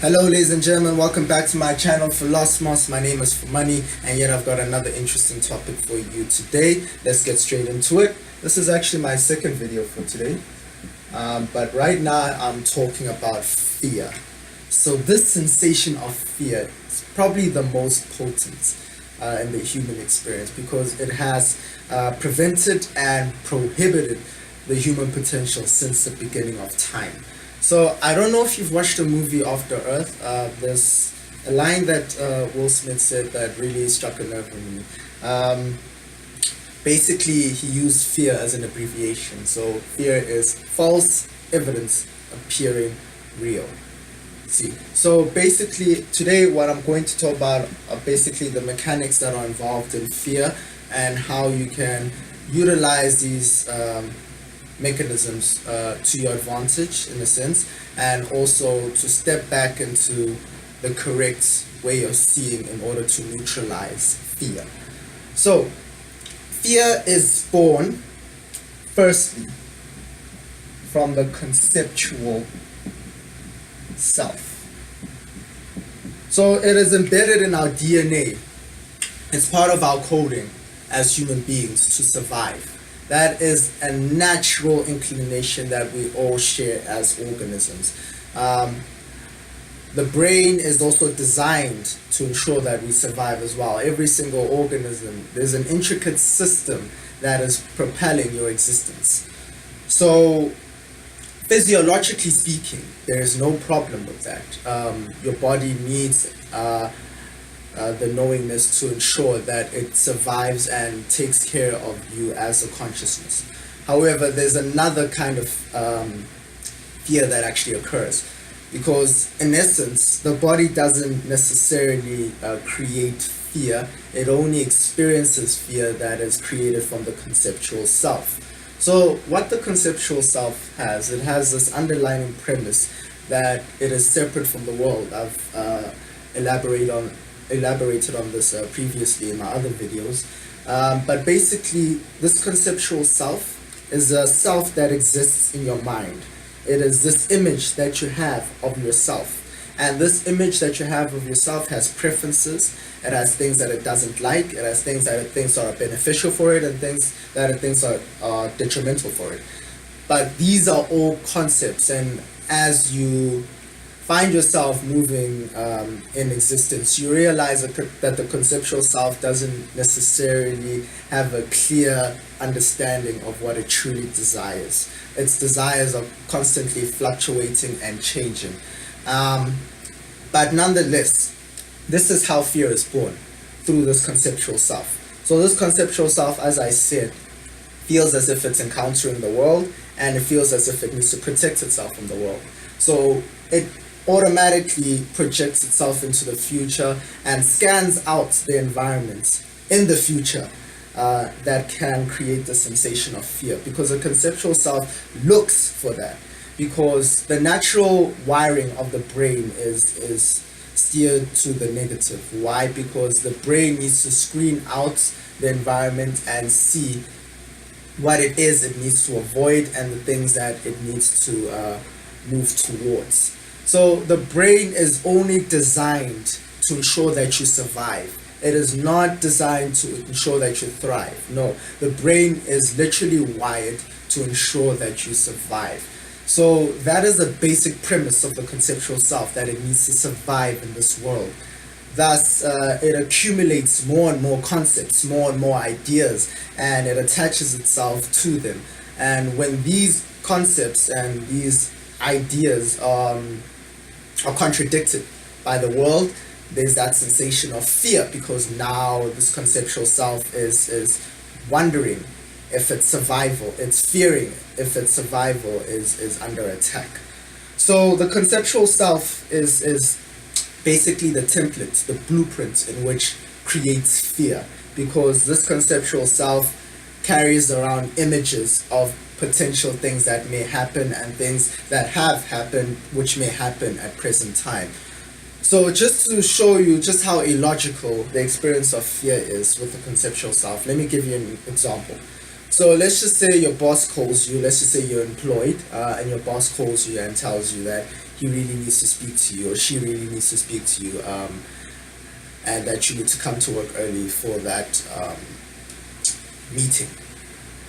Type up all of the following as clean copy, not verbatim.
Hello ladies and gentlemen, welcome back to my channel for Lost Moss. My name is For Money, and yet I've got another interesting topic for you today. Let's get straight into it. This is actually my second video for today, but right now I'm talking about fear. So this sensation of fear is probably the most potent in the human experience because it has prevented and prohibited the human potential since the beginning of time. So I don't know if you've watched the movie After Earth. There's a line that Will Smith said that really struck a nerve with me. Basically, he used fear as an abbreviation. So fear is false evidence appearing real. See, so basically today what I'm going to talk about are basically the mechanics that are involved in fear and how you can utilize these mechanisms to your advantage in a sense, and also to step back into the correct way of seeing in order to neutralize fear. So fear is born firstly from the conceptual self. So it is embedded in our DNA. It's part of our coding as human beings to survive. That is a natural inclination that we all share as organisms. The brain is also designed to ensure that we survive as well. Every single organism, there's an intricate system that is propelling your existence. So physiologically speaking, there is no problem with that. Your body needs the knowingness to ensure that it survives and takes care of you as a consciousness. However, there's another kind of fear that actually occurs, because in essence the body doesn't necessarily create fear. It only experiences fear that is created from the conceptual self. So what the conceptual self has, it has this underlying premise that it is separate from the world. I've elaborated on this previously in my other videos, but basically this conceptual self is a self that exists in your mind. It is this image that you have of yourself, and this image that you have of yourself has preferences. It has things that it doesn't like, it has things that it thinks are beneficial for it, and things that it thinks are detrimental for it. But these are all concepts, and as you find yourself moving in existence, you realize that the conceptual self doesn't necessarily have a clear understanding of what it truly desires. Its desires are constantly fluctuating and changing. But nonetheless, this is how fear is born, through this conceptual self. So this conceptual self, as I said, feels as if it's encountering the world, and it feels as if it needs to protect itself from the world. So it automatically projects itself into the future and scans out the environment in the future that can create the sensation of fear, because the conceptual self looks for that, because the natural wiring of the brain is steered to the negative. Why? Because the brain needs to screen out the environment and see what it is it needs to avoid and the things that it needs to move towards. So the brain is only designed to ensure that you survive. It is not designed to ensure that you thrive. No, the brain is literally wired to ensure that you survive. So that is the basic premise of the conceptual self, that it needs to survive in this world. Thus, it accumulates more and more concepts, more and more ideas, and it attaches itself to them. And when these concepts and these ideas are contradicted by the world, there's that sensation of fear, because now this conceptual self is wondering if its survival, it's fearing if its survival is under attack. So the conceptual self is basically the template, the blueprint in which creates fear, because this conceptual self carries around images of potential things that may happen and things that have happened which may happen at present time. So just to show you just how illogical the experience of fear is with the conceptual self, let me give you an example. So let's just say your boss calls you, let's just say you're employed, and your boss calls you and tells you that he really needs to speak to you, or she really needs to speak to you, and that you need to come to work early for that meeting.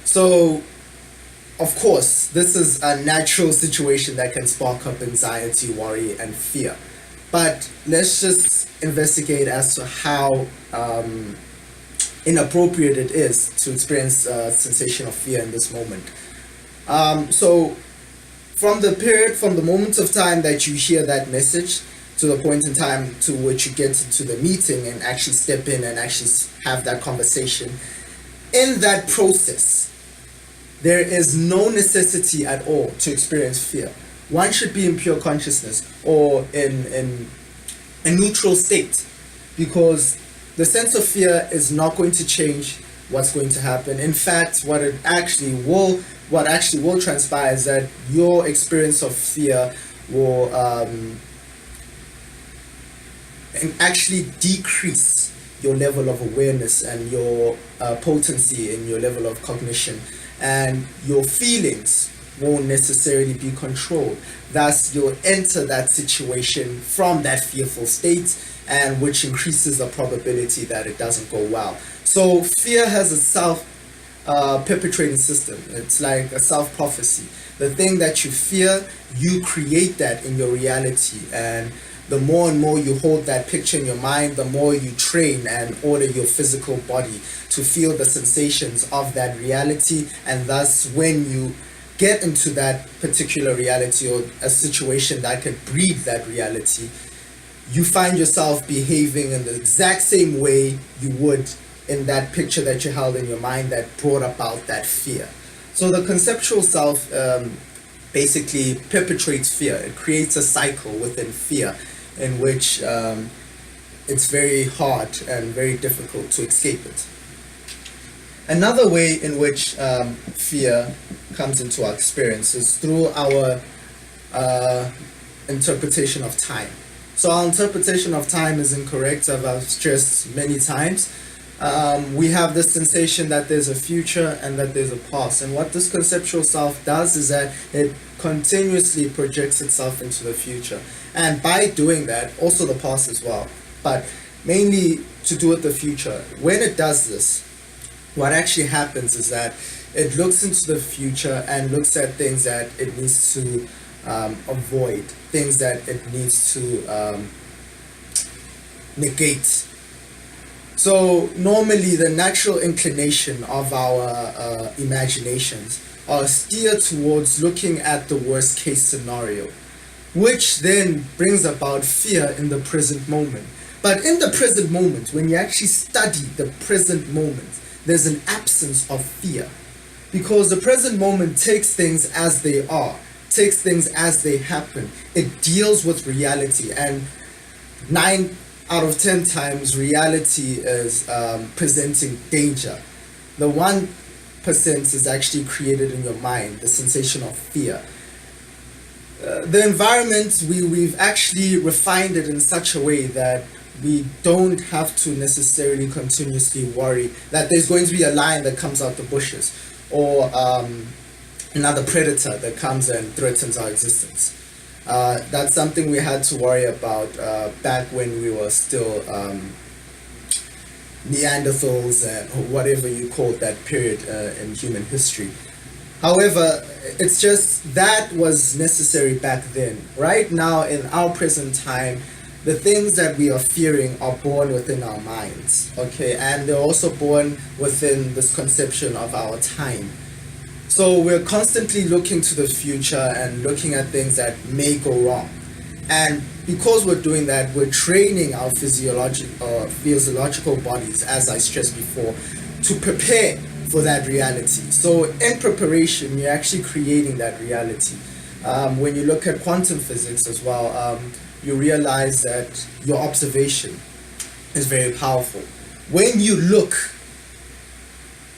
So, of course, this is a natural situation that can spark up anxiety, worry, and fear. But let's just investigate as to how inappropriate it is to experience a sensation of fear in this moment. So, from the moment of time that you hear that message to the point in time to which you get to the meeting and actually step in and actually have that conversation, in that process, there is no necessity at all to experience fear. One should be in pure consciousness or in a neutral state, because the sense of fear is not going to change what's going to happen. In fact, what actually will transpire is that your experience of fear will actually decrease your level of awareness and your potency and your level of cognition, and your feelings won't necessarily be controlled. Thus, you'll enter that situation from that fearful state, and which increases the probability that it doesn't go well. So fear has a self-perpetuating system. It's like a self-prophecy. The thing that you fear, you create that in your reality, and the more and more you hold that picture in your mind, the more you train and order your physical body to feel the sensations of that reality. And thus, when you get into that particular reality or a situation that could breed that reality, you find yourself behaving in the exact same way you would in that picture that you held in your mind that brought about that fear. So the conceptual self basically perpetuates fear. It creates a cycle within fear in which it's very hard and very difficult to escape it. Another way in which fear comes into our experience is through our interpretation of time. So our interpretation of time is incorrect, as I've stressed many times. We have this sensation that there's a future and that there's a past. And what this conceptual self does is that it continuously projects itself into the future. And by doing that, also the past as well, but mainly to do with the future. When it does this, what actually happens is that it looks into the future and looks at things that it needs to avoid, things that it needs to negate. So normally the natural inclination of our imaginations are steered towards looking at the worst case scenario, which then brings about fear in the present moment. But in the present moment, when you actually study the present moment, there's an absence of fear, because the present moment takes things as they are, takes things as they happen. It deals with reality, and 9 out of 10 times reality is presenting danger. The 1% is actually created in your mind, the sensation of fear. The environment, we've actually refined it in such a way that we don't have to necessarily continuously worry that there's going to be a lion that comes out the bushes, or another predator that comes and threatens our existence. That's something we had to worry about back when we were still Neanderthals and whatever you called that period in human history. However, it's just that was necessary back then. Right now, in our present time, the things that we are fearing are born within our minds, okay? And they're also born within this conception of our time. So we're constantly looking to the future and looking at things that may go wrong. And because we're doing that, we're training our physiological bodies, as I stressed before, to prepare for that reality. So in preparation, you're actually creating that reality. When you look at quantum physics as well, you realize that your observation is very powerful. When you look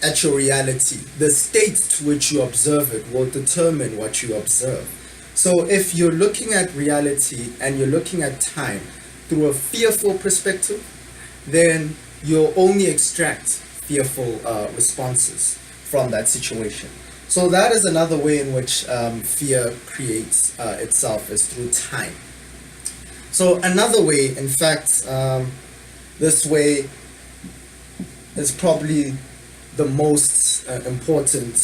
at your reality, the state to which you observe it will determine what you observe. So if you're looking at reality and you're looking at time through a fearful perspective, then you'll only extract fearful responses from that situation. So that is another way in which fear creates itself, is through time. So another way, in fact, this way is probably the most important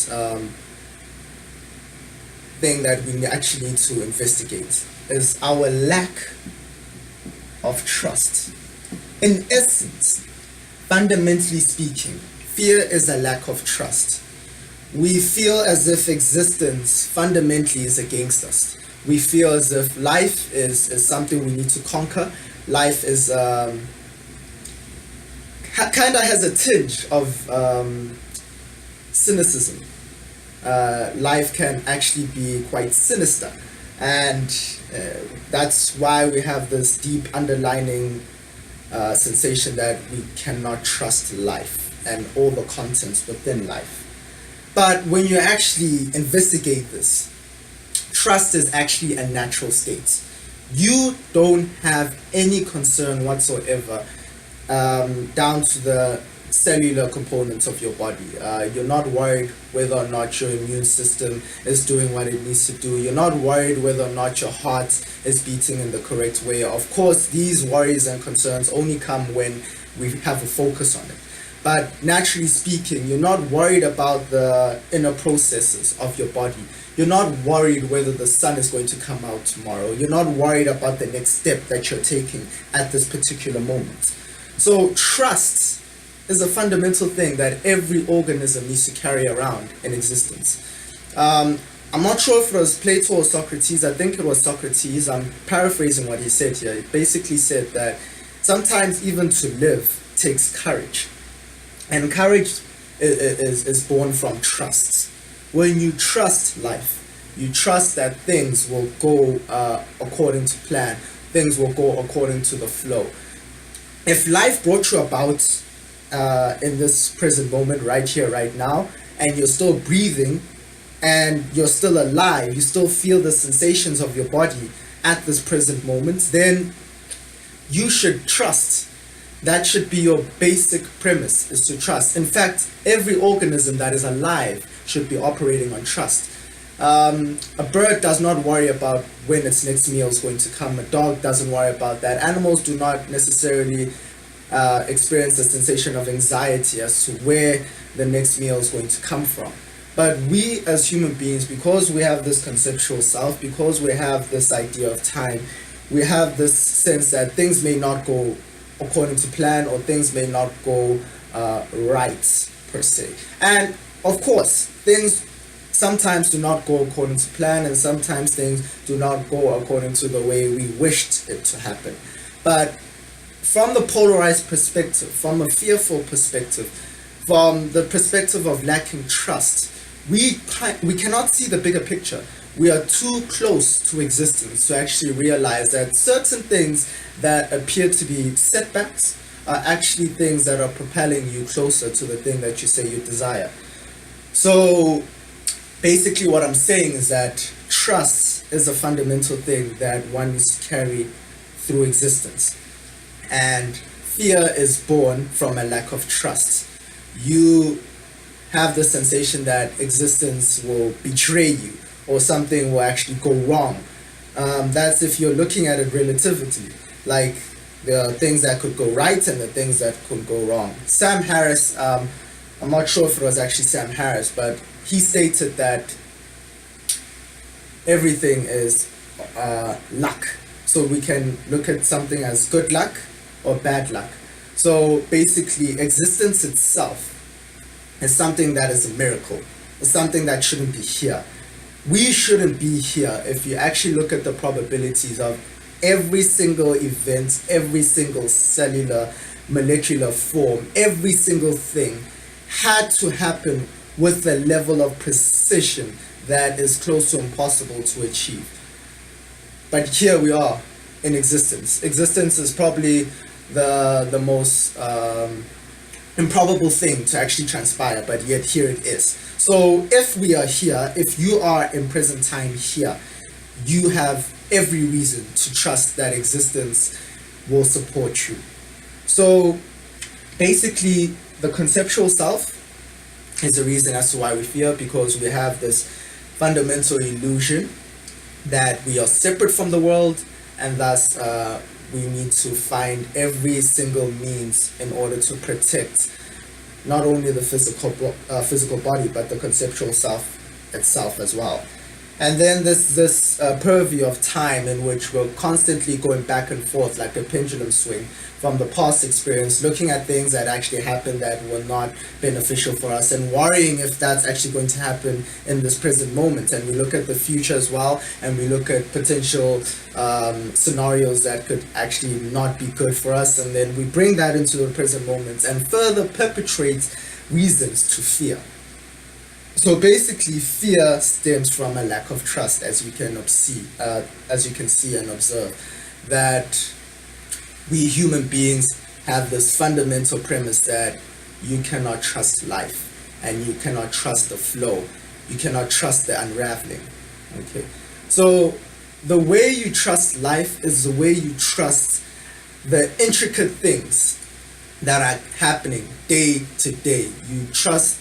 thing that we actually need to investigate, is our lack of trust. In essence, fundamentally speaking, fear is a lack of trust. We feel as if existence fundamentally is against us. We feel as if life is something we need to conquer. Life is kind of has a tinge of cynicism. Life can actually be quite sinister, and that's why we have this deep underlining sensation that we cannot trust life and all the contents within life. But when you actually investigate this, trust is actually a natural state. You don't have any concern whatsoever down to the cellular components of your body. You're not worried whether or not your immune system is doing what it needs to do. You're not worried whether or not your heart is beating in the correct way. Of course, these worries and concerns only come when we have a focus on it. But naturally speaking, you're not worried about the inner processes of your body. You're not worried whether the sun is going to come out tomorrow. You're not worried about the next step that you're taking at this particular moment. So trust is a fundamental thing that every organism needs to carry around in existence. I'm not sure if it was Plato or Socrates. I think it was Socrates. I'm paraphrasing what he said here. He basically said that sometimes even to live takes courage. And courage is born from trust. When you trust life, you trust that things will go according to plan, things will go according to the flow. If life brought you about in this present moment, right here, right now, and you're still breathing and you're still alive, you still feel the sensations of your body at this present moment, then you should trust. That should be your basic premise, is to trust. In fact, every organism that is alive should be operating on trust. A bird does not worry about when its next meal is going to come. A dog doesn't worry about that. Animals do not necessarily experience the sensation of anxiety as to where the next meal is going to come from. But we as human beings, because we have this conceptual self, because we have this idea of time, we have this sense that things may not go according to plan, or things may not go right per se. And of course, things sometimes do not go according to plan, and sometimes things do not go according to the way we wished it to happen. But from the polarized perspective, from a fearful perspective, from the perspective of lacking trust, we cannot see the bigger picture. We are too close to existence to actually realize that certain things that appear to be setbacks are actually things that are propelling you closer to the thing that you say you desire. So basically what I'm saying is that trust is a fundamental thing that one needs to carry through existence. And fear is born from a lack of trust. You have the sensation that existence will betray you, or something will actually go wrong. That's if you're looking at it relatively. Like, there are things that could go right and the things that could go wrong. Sam Harris, I'm not sure if it was actually Sam Harris, but he stated that everything is luck. So we can look at something as good luck or bad luck. So basically, existence itself is something that is a miracle. It's something that shouldn't be here. We shouldn't be here if you actually look at the probabilities of every single event, every single cellular, molecular form, every single thing had to happen with a level of precision that is close to impossible to achieve. But here we are in existence. Existence is probably the most improbable thing to actually transpire, but yet here it is. So if we are here, if you are in present time here, you have every reason to trust that existence will support you. So basically, the conceptual self is the reason as to why we fear, because we have this fundamental illusion that we are separate from the world, and thus we need to find every single means in order to protect not only the physical body, but the conceptual self itself as well. And then this purview of time in which we're constantly going back and forth like a pendulum swing from the past experience, looking at things that actually happened that were not beneficial for us, and worrying if that's actually going to happen in this present moment. And we look at the future as well, and we look at potential scenarios that could actually not be good for us, and then we bring that into the present moment and further perpetuate reasons to fear. So basically, fear stems from a lack of trust, as you can see and observe, that we human beings have this fundamental premise that you cannot trust life, and you cannot trust the flow, you cannot trust the unraveling. Okay, so the way you trust life is the way you trust the intricate things that are happening day to day. You trust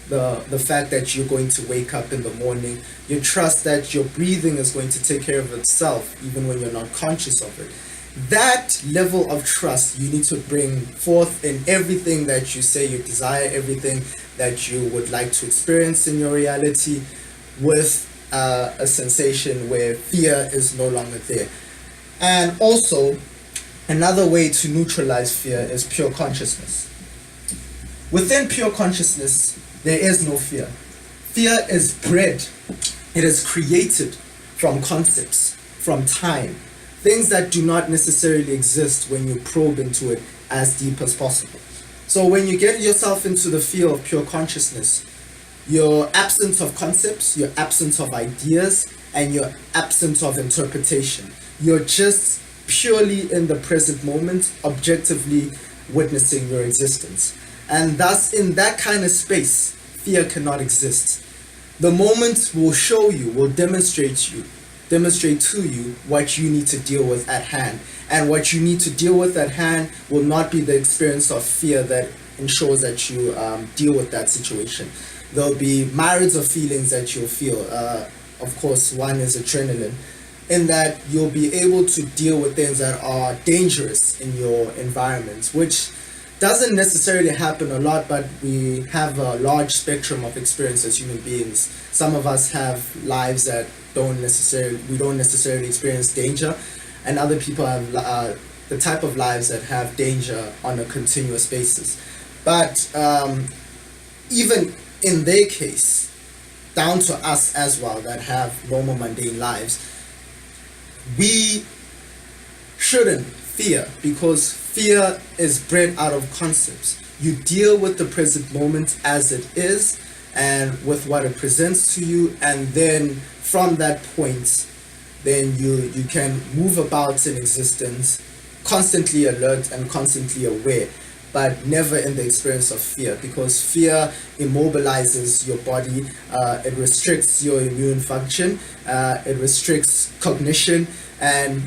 the fact that you're going to wake up in the morning. You trust that your breathing is going to take care of itself even when you're not conscious of it. That level of trust you need to bring forth in everything that you say you desire, everything that you would like to experience in your reality, with a sensation where fear is no longer there. And also, another way to neutralize fear is pure consciousness. Within pure consciousness, there is no fear. Fear is bred, it is created from concepts, from time, things that do not necessarily exist when you probe into it as deep as possible. So when you get yourself into the field of pure consciousness, your absence of concepts, your absence of ideas, and your absence of interpretation, you're just purely in the present moment, objectively witnessing your existence. And thus, in that kind of space, fear cannot exist. The moment will show you, will demonstrate to you what you need to deal with at hand. And what you need to deal with at hand will not be the experience of fear that ensures that you deal with that situation. There'll be myriads of feelings that you'll feel. Of course, one is adrenaline, in that you'll be able to deal with things that are dangerous in your environment, which doesn't necessarily happen a lot, but we have a large spectrum of experience as human beings. Some of us have lives that we don't necessarily experience danger, and other people have the type of lives that have danger on a continuous basis. But even in their case, down to us as well that have normal mundane lives, we shouldn't fear, because fear is bred out of concepts. You deal with the present moment as it is and with what it presents to you, and then from that point, then you can move about in existence constantly alert and constantly aware, but never in the experience of fear, because fear immobilizes your body, it restricts your immune function, it restricts cognition, and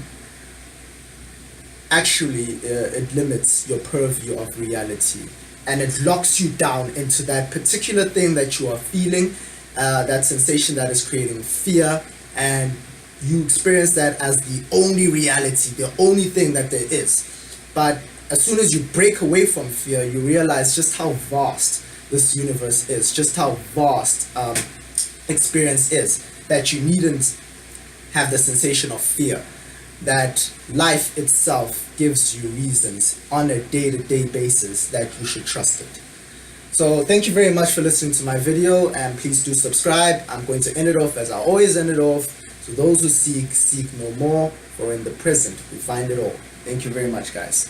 actually it limits your purview of reality, and it locks you down into that particular thing that you are feeling, that sensation that is creating fear, and you experience that as the only reality, the only thing that there is. But as soon as you break away from fear, you realize just how vast this universe is, just how vast experience is, that you needn't have the sensation of fear, that life itself gives you reasons on a day-to-day basis that you should trust it. So thank you very much for listening to my video, and please do subscribe. I'm going to end it off as I always end it off. So those who seek, seek no more, for in the present we find it all. Thank you very much, guys.